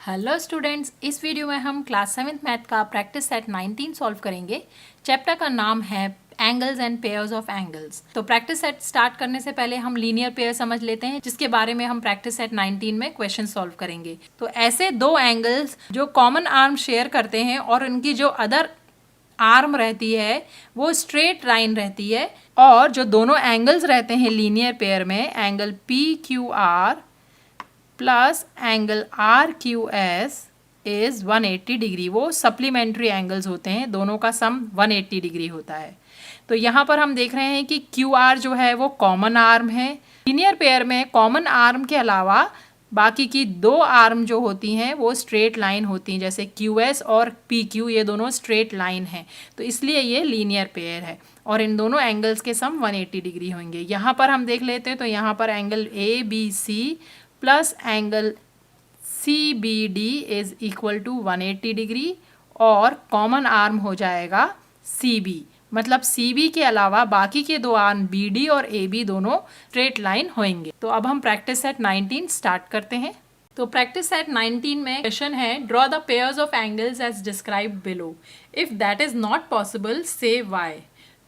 Hello students, इस video में हम क्लास 7th मैथ का प्रैक्टिस सेट 19 सॉल्व करेंगे। चैप्टर का नाम है angles and pairs of angles. तो प्रैक्टिस सेट स्टार्ट करने से पहले हम लीनियर पेयर समझ लेते हैं, जिसके बारे में हम प्रैक्टिस सेट 19 में क्वेश्चन सॉल्व करेंगे। तो ऐसे दो एंगल्स जो कॉमन आर्म शेयर करते हैं और उनकी जो अदर आर्म रहती है वो स्ट्रेट लाइन रहती है, और जो दोनों एंगल्स रहते हैं लीनियर पेयर में, angle P Q R plus angle R Q S is 180 degree. वो सप्लीमेंट्री एंगल्स होते हैं, दोनों का सम 180 डिग्री होता है। तो यहाँ पर हम देख रहे हैं कि क्यू आर जो है वो कॉमन आर्म है। लीनियर पेयर में कॉमन आर्म के अलावा बाकी की दो आर्म जो होती हैं वो स्ट्रेट लाइन होती हैं, जैसे क्यू एस और पी क्यू, ये दोनों स्ट्रेट लाइन हैं, तो इसलिए ये लीनियर पेयर है और इन दोनों एंगल्स के सम 180 डिग्री होंगे। यहाँ पर हम देख लेते हैं, तो यहाँ पर angle A B C plus angle C B D is equal to 180 degree और कॉमन आर्म हो जाएगा सी बी। मतलब सी बी के अलावा बाकी के दो आर्म बी डी और ए बी दोनों स्ट्रेट लाइन होंगे। तो अब हम प्रैक्टिस सेट 19 स्टार्ट करते हैं। तो प्रैक्टिस सेट 19 में क्वेश्चन है, draw the pairs of angles as described below, if that is not possible say why.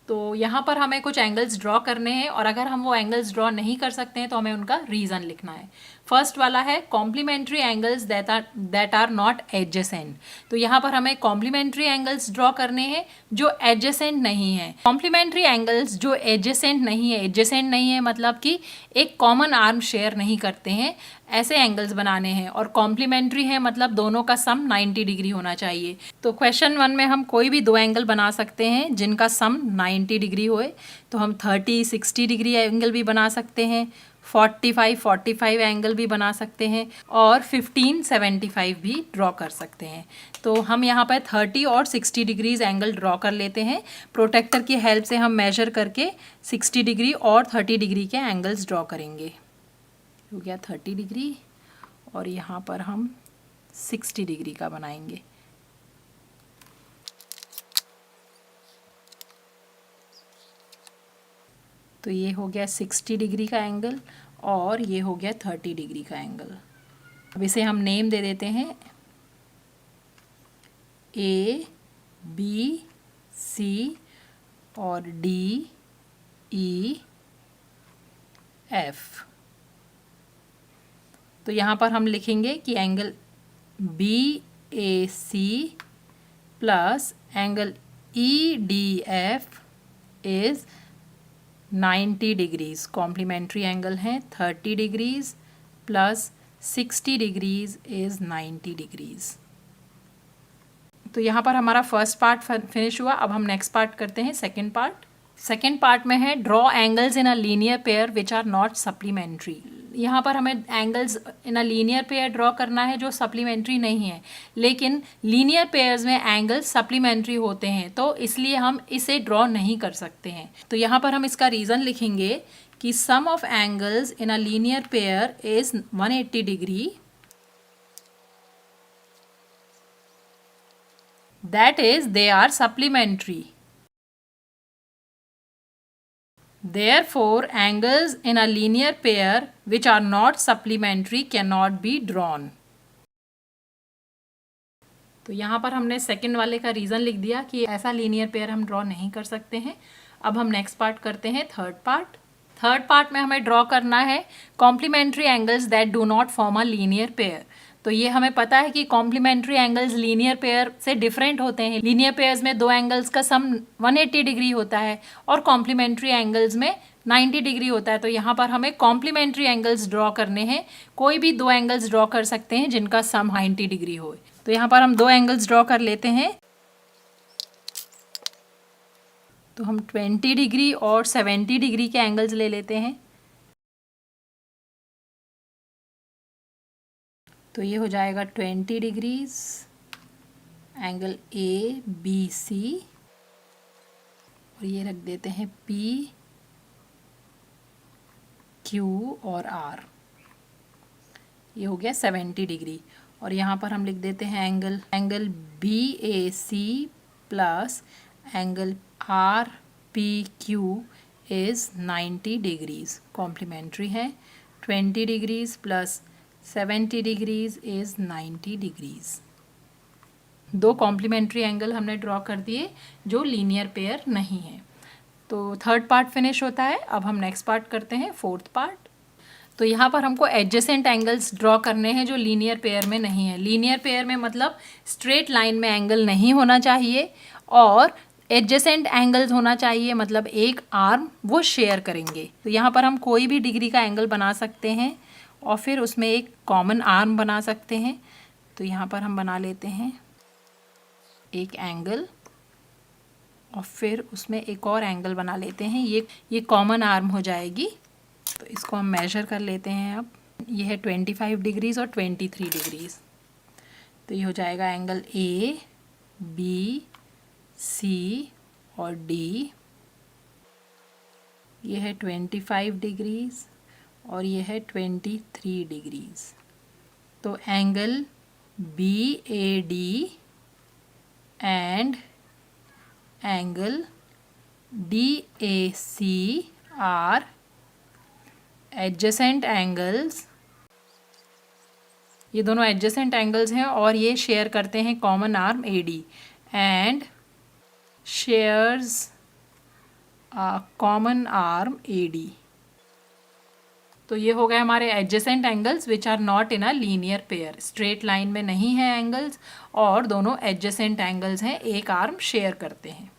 तो यहाँ पर हमें कुछ एंगल्स ड्रॉ करने हैं और अगर हम वो एंगल्स ड्रॉ नहीं कर सकते हैं तो हमें उनका रीज़न लिखना है। फर्स्ट वाला है complementary angles that are not adjacent. तो यहाँ पर हमें कॉम्प्लीमेंट्री एंगल्स ड्रॉ करने हैं जो एडजेसेंट नहीं है। कॉम्प्लीमेंट्री एंगल्स जो एडजेसेंट नहीं है मतलब कि एक कॉमन आर्म शेयर नहीं करते हैं, ऐसे एंगल्स बनाने हैं। और कॉम्प्लीमेंट्री है मतलब दोनों का सम 90 डिग्री होना चाहिए। तो क्वेश्चन 1 में हम कोई भी दो एंगल बना सकते हैं जिनका सम 90 डिग्री होए। तो हम 30-60 डिग्री एंगल भी बना सकते हैं, 45-45 एंगल भी बना सकते हैं और 15-75 भी ड्रॉ कर सकते हैं। तो हम यहाँ पर 30 और 60 डिग्रीज एंगल ड्रॉ कर लेते हैं। प्रोटेक्टर की हेल्प से हम मेजर करके 60 डिग्री और 30 डिग्री के एंगल्स ड्रॉ करेंगे। हो गया 30 डिग्री और यहाँ पर हम 60 डिग्री का बनाएंगे। तो ये हो गया 60 डिग्री का एंगल और ये हो गया 30 डिग्री का एंगल। अब इसे हम नेम दे देते हैं ए बी सी और डी ई एफ। तो यहाँ पर हम लिखेंगे कि angle B A C plus angle E D F is 90 degrees. Complementary angle हैं 30 degrees plus 60 degrees is 90 degrees. तो यहाँ पर हमारा फर्स्ट पार्ट फिनिश हुआ। अब हम नेक्स्ट पार्ट करते हैं, सेकेंड पार्ट। सेकेंड पार्ट में है draw angles in a linear pair which are not supplementary. यहाँ पर हमें angles in a linear pair draw करना है जो सप्लीमेंट्री नहीं है, लेकिन लीनियर पेयर्स में एंगल्स सप्लीमेंट्री होते हैं, तो इसलिए हम इसे ड्रॉ नहीं कर सकते हैं। तो यहाँ पर हम इसका रीज़न लिखेंगे कि sum of angles in a linear pair is 180 डिग्री, that is they are supplementary. Therefore, angles in a linear pair which are not supplementary cannot be drawn. तो यहाँ पर हमने सेकंड वाले का रीज़न लिख दिया कि ऐसा लीनियर पेयर हम ड्रॉ नहीं कर सकते हैं। अब हम नेक्स्ट पार्ट करते हैं, थर्ड पार्ट। थर्ड पार्ट में हमें ड्रॉ करना है complementary angles that do not form a linear pair. तो ये हमें पता है कि कॉम्प्लीमेंट्री एंगल्स लीनियर पेयर से डिफरेंट होते हैं। लीनियर पेयर्स में दो एंगल्स का सम 180 डिग्री होता है और कॉम्प्लीमेंट्री एंगल्स में 90 डिग्री होता है। तो यहाँ पर हमें कॉम्प्लीमेंट्री एंगल्स ड्रॉ करने हैं। कोई भी दो एंगल्स ड्रॉ कर सकते हैं जिनका सम 90 डिग्री हो। तो यहाँ पर हम दो एंगल्स ड्रॉ कर लेते हैं। तो हम 20 डिग्री और 70 डिग्री के एंगल्स ले लेते हैं। तो ये हो जाएगा 20 degrees, angle A B C, और ये रख देते हैं पी क्यू और आर। ये हो गया 70 डिग्री और यहाँ पर हम लिख देते हैं angle B A C plus angle R P Q is 90 degrees. Complementary है। 20 degrees plus 70 degrees is 90 degrees. दो कॉम्प्लीमेंट्री एंगल हमने ड्रॉ कर दिए जो लीनियर पेयर नहीं है। तो थर्ड पार्ट फिनिश होता है। अब हम नेक्स्ट पार्ट करते हैं, फोर्थ पार्ट। तो यहाँ पर हमको एडजेसेंट एंगल्स ड्रॉ करने हैं जो लीनियर पेयर में नहीं है। लीनियर पेयर में मतलब स्ट्रेट लाइन में एंगल नहीं होना चाहिए और एडजेसेंट एंगल्स होना चाहिए, मतलब एक आर्म वो शेयर करेंगे। तो यहाँ पर हम कोई भी डिग्री का एंगल बना सकते हैं और फिर उसमें एक कॉमन आर्म बना सकते हैं। तो यहाँ पर हम बना लेते हैं एक एंगल और फिर उसमें एक और एंगल बना लेते हैं। ये कॉमन आर्म हो जाएगी। तो इसको हम मेजर कर लेते हैं। अब ये है 25 डिग्रीज और 23 डिग्रीज। तो ये हो जाएगा एंगल ए, बी, सी और डी। ये है 25 डिग्रीज और ये है 23 डिग्रीज। तो angle B A D and angle DAC are adjacent angles। ये दोनों adjacent angles हैं और ये शेयर करते हैं common arm AD and shares a common arm AD। तो ये हो गए हमारे adjacent angles which are not in a linear pair. Straight line में नहीं है एंगल्स और दोनों एडजेसेंट एंगल्स हैं, एक आर्म शेयर करते हैं।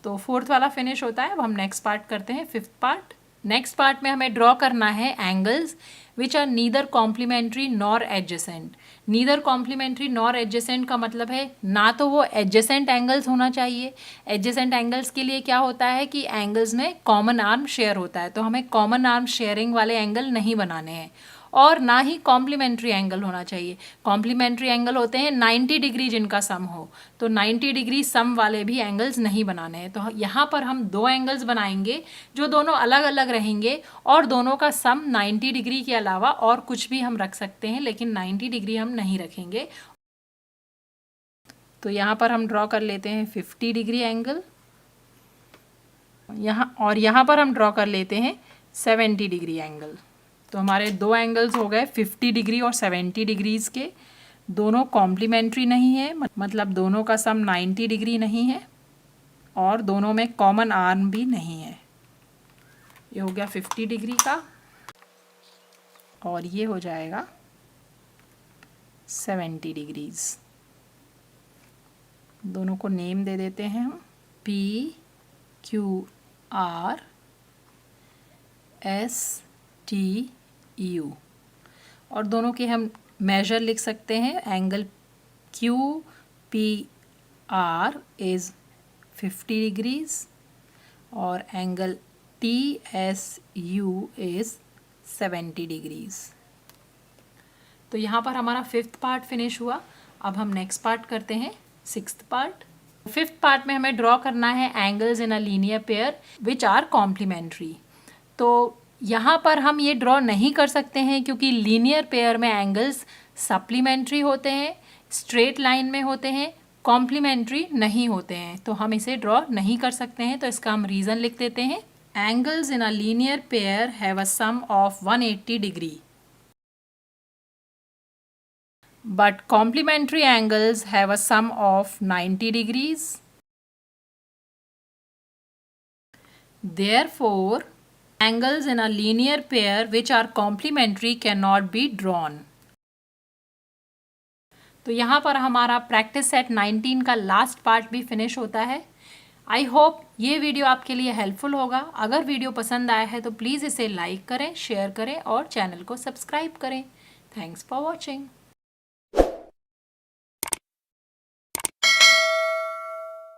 तो फोर्थ वाला फिनिश होता है। अब हम नेक्स्ट पार्ट करते हैं, फिफ्थ पार्ट। नेक्स्ट पार्ट में हमें ड्रॉ करना है angles which are neither complementary nor adjacent. Neither complementary nor adjacent का मतलब है ना तो वो एडजेसेंट एंगल्स होना चाहिए। एडजेसेंट एंगल्स के लिए क्या होता है कि एंगल्स में कॉमन आर्म शेयर होता है, तो हमें कॉमन आर्म शेयरिंग वाले एंगल नहीं बनाने हैं। और ना ही कॉम्प्लीमेंट्री एंगल होना चाहिए। कॉम्प्लीमेंट्री एंगल होते हैं 90 डिग्री जिनका सम हो, तो 90 डिग्री सम वाले भी एंगल्स नहीं बनाने हैं। तो यहाँ पर हम दो एंगल्स बनाएंगे जो दोनों अलग अलग रहेंगे और दोनों का सम 90 डिग्री के अलावा और कुछ भी हम रख सकते हैं, लेकिन 90 डिग्री हम नहीं रखेंगे। तो यहाँ पर हम ड्रॉ कर लेते हैं 50 डिग्री एंगल, यहाँ पर हम ड्रॉ कर लेते हैं 70 डिग्री एंगल। तो हमारे दो एंगल्स हो गए 50 डिग्री और 70 डिग्रीज के। दोनों कॉम्प्लीमेंट्री नहीं है, मतलब दोनों का सम 90 डिग्री नहीं है और दोनों में कॉमन आर्म भी नहीं है। ये हो गया 50 डिग्री का और ये हो जाएगा 70 डिग्रीज। दोनों को नेम दे देते हैं हम, PQR STU और दोनों के हम मेजर लिख सकते हैं। एंगल QPR इज़ 50 डिग्रीज और एंगल TSU इज़ 70 डिग्रीज। तो यहाँ पर हमारा फिफ्थ पार्ट फिनिश हुआ। अब हम नेक्स्ट पार्ट करते हैं, सिक्स्थ पार्ट। फिफ्थ पार्ट में हमें ड्रॉ करना है angles in a linear pair which are complementary. तो यहाँ पर हम ये ड्रॉ नहीं कर सकते हैं क्योंकि लीनियर पेयर में एंगल्स सप्लीमेंट्री होते हैं, स्ट्रेट लाइन में होते हैं, कॉम्प्लीमेंट्री नहीं होते हैं। तो हम इसे ड्रॉ नहीं कर सकते हैं। तो इसका हम रीज़न लिख देते हैं। Angles in a linear pair have a sum of 180 degree but complementary angles have a sum of 90 degrees. Therefore, angles in a linear pair which are complementary cannot be drawn. तो यहाँ पर हमारा practice set 19 का last part भी finish होता है। I hope ये video आपके लिए हेल्पफुल होगा। अगर वीडियो पसंद आया है तो प्लीज़ इसे लाइक करें, शेयर करें और चैनल को सब्सक्राइब करें। Thanks for watching.